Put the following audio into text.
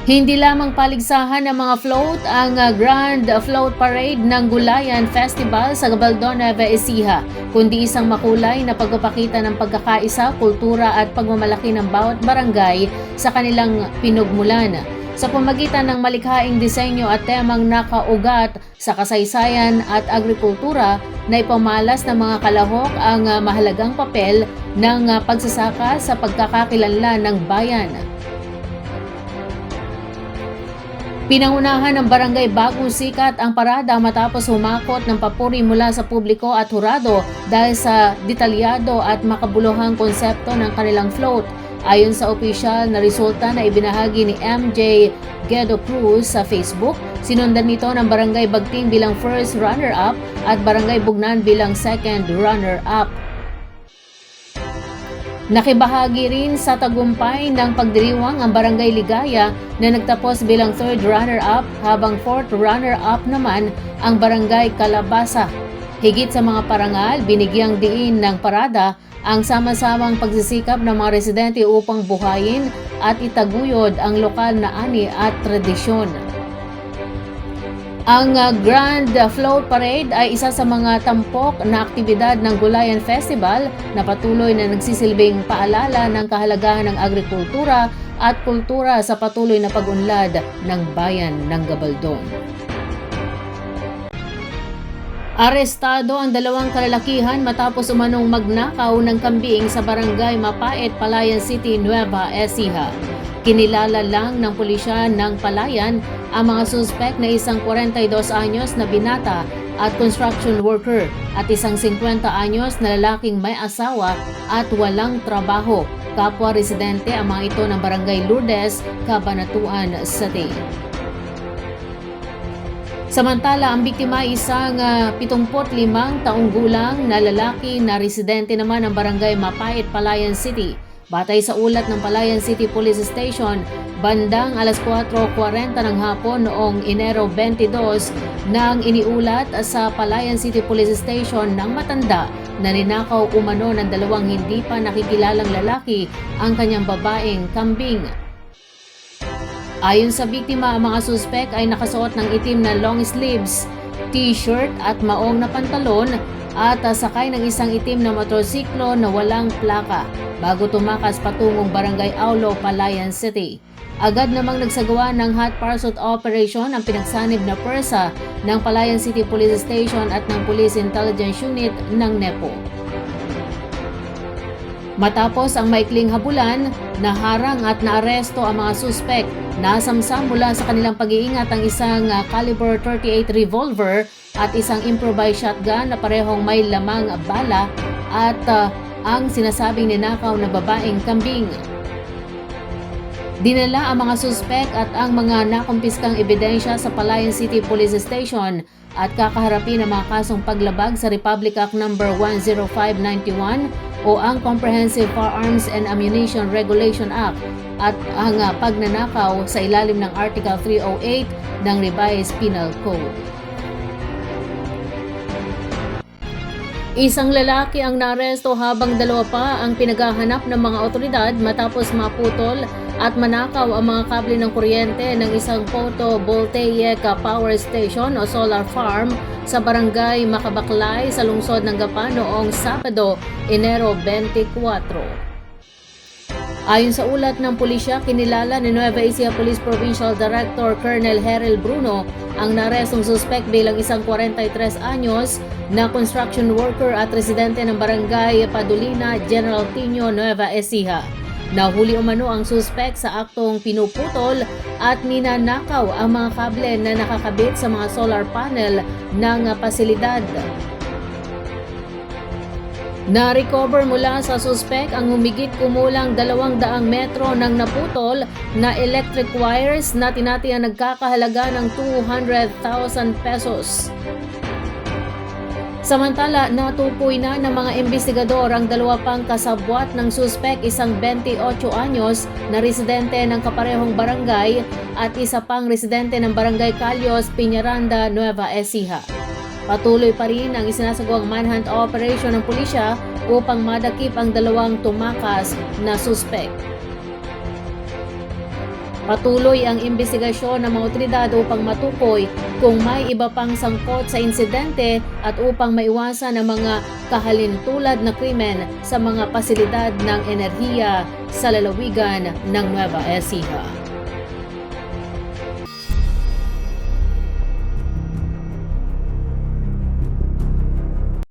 Hindi lamang paligsahan ng mga float ang Grand Float Parade ng Gulayan Festival sa Gabaldon, Nueva Ecija, kundi isang makulay na pagpapakita ng pagkakaisa, kultura at pagmamalaki ng bawat barangay sa kanilang pinugmulan. Sa pamagitan ng malikhaing disenyo at temang nakaugat sa kasaysayan at agrikultura, na ipamalas ng mga kalahok ang mahalagang papel ng pagsasaka sa pagkakakilanlan ng bayan. Pinangunahan ng Barangay Bagong Sikat ang parada matapos humakot ng papuri mula sa publiko at hurado dahil sa detalyado at makabuluhang konsepto ng kanilang float. Ayon sa opisyal na resulta na ibinahagi ni MJ Gedo Cruz sa Facebook, sinundan nito ng Barangay Bagting bilang first runner-up at Barangay Bugnan bilang second runner-up. Nakibahagi rin sa tagumpay ng pagdiriwang ang Barangay Ligaya na nagtapos bilang third runner-up habang fourth runner-up naman ang Barangay Calabasa. Higit sa mga parangal, binigyang diin ng parada ang sama-samang pagsisikap ng mga residente upang buhayin at itaguyod ang lokal na ani at tradisyon. Ang Grand Float Parade ay isa sa mga tampok na aktibidad ng Gulayan Festival na patuloy na nagsisilbing paalala ng kahalagahan ng agrikultura at kultura sa patuloy na pag-unlad ng bayan ng Gabaldon. Arestado ang dalawang kalalakihan matapos umanong magnakaw ng kambing sa Barangay Mapait, Palayan City, Nueva Ecija. Kinilala lang ng pulisya ng Palayan ang mga suspect na isang 42 anyos na binata at construction worker at isang 50 anyos na lalaking may asawa at walang trabaho. Kapwa residente ang mga ito ng Barangay Lourdes, Cabanatuan City. Samantala, ang biktima ay isang 75 taong gulang na lalaki na residente naman ng Barangay Mapait, Palayan City. Batay sa ulat ng Palayan City Police Station, bandang alas 4:40 ng hapon noong Enero 22 nang iniulat sa Palayan City Police Station ng matanda na ninakaw umano ng dalawang hindi pa nakikilalang lalaki ang kanyang babaeng kambing. Ayon sa biktima, ang mga suspek ay nakasuot ng itim na long sleeves, t-shirt at maong na pantalon at sakay ng isang itim na motorsiklo na walang plaka bago tumakas patungong Barangay Aulo, Palayan City. Agad namang nagsagawa ng hot pursuit operation ang pinagsanib na pwersa ng Palayan City Police Station at ng Police Intelligence Unit ng NEPO. Matapos ang maikling habulan, naharang at naaresto ang mga suspek. Nasamsam mula sa kanilang pag-iingat ang isang caliber 38 revolver at isang improvised shotgun na parehong may lamang bala at ang sinasabing ninakaw na babaeng kambing. Dinala ang mga suspek at ang mga nakumpiskang ebidensya sa Palayan City Police Station at kakaharapin ang mga kasong paglabag sa Republic Act No. 10591 o ang Comprehensive Firearms and Ammunition Regulation Act at ang pagnanakaw sa ilalim ng Article 308 ng Revised Penal Code. Isang lalaki ang naaresto habang dalawa pa ang pinaghahanap ng mga otoridad matapos maputol at manakaw ang mga kable ng kuryente ng isang photovoltaic power station o solar farm sa Barangay Makabaklay sa lungsod ng Gapan noong Sabado, Enero 24. Ayon sa ulat ng pulisya, kinilala ni Nueva Ecija Police Provincial Director Colonel Herel Bruno ang narestong suspect bilang isang 43 anyos na construction worker at residente ng Barangay Padulina, General Tino, Nueva Ecija. Nahuli umano ang suspect sa aktong pinuputol at ninanakaw ang mga kable na nakakabit sa mga solar panel ng pasilidad. Na-recover mula sa suspect ang humigit kumulang 200 metro ng naputol na electric wires na tinatayang nagkakahalaga ng 200,000 pesos. Samantala, natukoy na ng mga investigador ang dalawa pang kasabwat ng suspect, isang 28 anyos na residente ng kaparehong barangay at isa pang residente ng Barangay Calyos, Peñaranda, Nueva Ecija. Patuloy pa rin ang isinasagawang manhunt operation ng pulisya upang madakip ang dalawang tumakas na suspect. Patuloy ang imbestigasyon ng mga otoridad upang matukoy kung may iba pang sangkot sa insidente at upang maiwasan ang mga kahalintulad na krimen sa mga pasilidad ng enerhiya sa lalawigan ng Nueva Ecija.